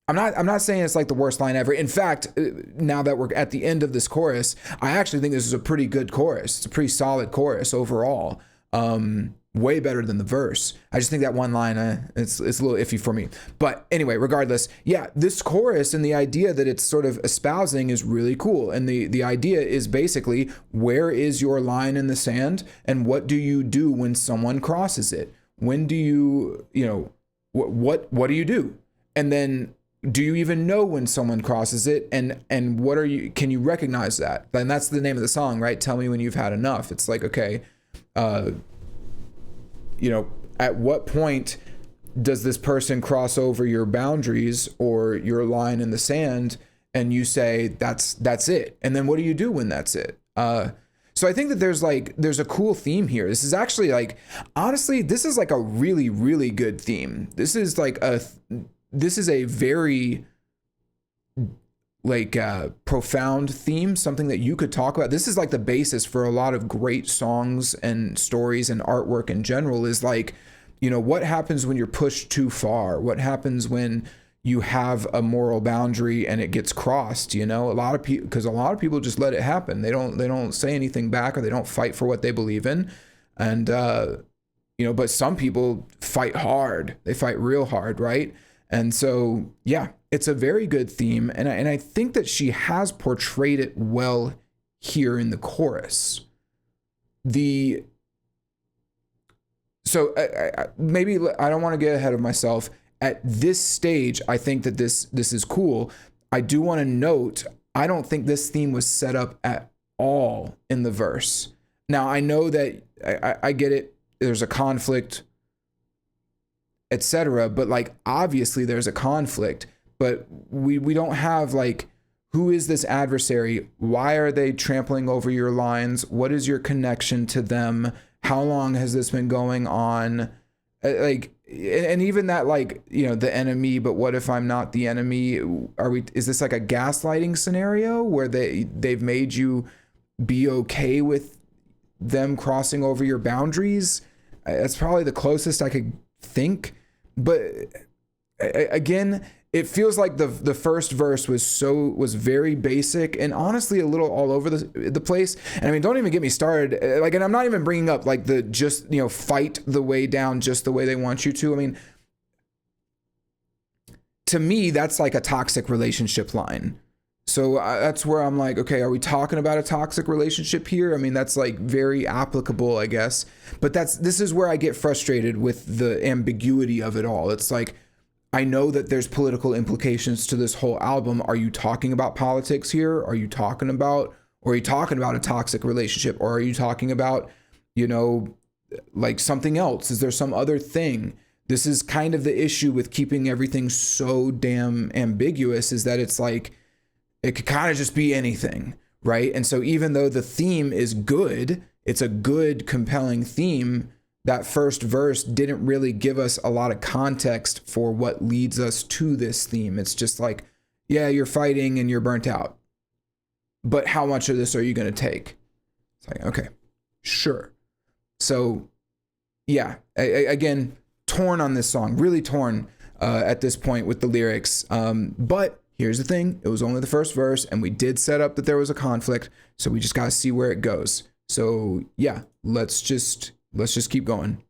I'm not saying it's like the worst line ever. In fact, now that we're at the end of this chorus, I actually think this is a pretty good chorus. It's a pretty solid chorus overall. Way better than the verse. I just think that one line, it's a little iffy for me. But anyway, regardless, yeah, this chorus and the idea that it's sort of espousing is really cool. And the idea is basically, where is your line in the sand, and what do you do when someone crosses it? When do you, what do you do? And then, do you even know when someone crosses it? And what are you, can you recognize that? And that's the name of the song, right? Tell me when you've had enough. It's like, okay, at what point does this person cross over your boundaries or your line in the sand, and you say, that's it? And then what do you do when that's it? So I think that there's a cool theme here. This is actually like, honestly, this is like a really, really good theme. This is a very profound theme, something that you could talk about. This is like the basis for a lot of great songs and stories and artwork in general, is like, what happens when you're pushed too far? What happens when you have a moral boundary and it gets crossed? A lot of people, because a lot of people just let it happen. They don't say anything back, or they don't fight for what they believe in. And, but some people fight hard. They fight real hard, right? And so, yeah, it's a very good theme. And I think that she has portrayed it well here in the chorus. Maybe I don't want to get ahead of myself. At this stage, I think that this is cool. I do want to note, I don't think this theme was set up at all in the verse. Now, I know that I get it. There's a conflict, etc. But like, obviously there's a conflict, but we don't have like, who is this adversary? Why are they trampling over your lines? What is your connection to them? How long has this been going on? And even that, the enemy, but what if I'm not the enemy? Is this like a gaslighting scenario where they've made you be okay with them crossing over your boundaries? That's probably the closest I could think. But again, it feels like the first verse was very basic and honestly a little all over the place. And I mean, don't even get me started. And I'm not even bringing up fight the way down just the way they want you to. I mean, to me, that's like a toxic relationship line. So that's where I'm like, okay, are we talking about a toxic relationship here? I mean, that's like very applicable, I guess. But this is where I get frustrated with the ambiguity of it all. It's like, I know that there's political implications to this whole album. Are you talking about politics here? Are you talking about a toxic relationship? Or are you talking about, like something else? Is there some other thing? This is kind of the issue with keeping everything so damn ambiguous, is that it's like, it could kind of just be anything, right? And so even though the theme is good, it's a good, compelling theme, that first verse didn't really give us a lot of context for what leads us to this theme. It's just like, yeah, you're fighting and you're burnt out, but how much of this are you going to take? It's like, okay, sure. So yeah, again, torn on this song, really torn at this point with the lyrics. But here's the thing, it was only the first verse, and we did set up that there was a conflict, so we just got to see where it goes. So yeah, let's just keep going.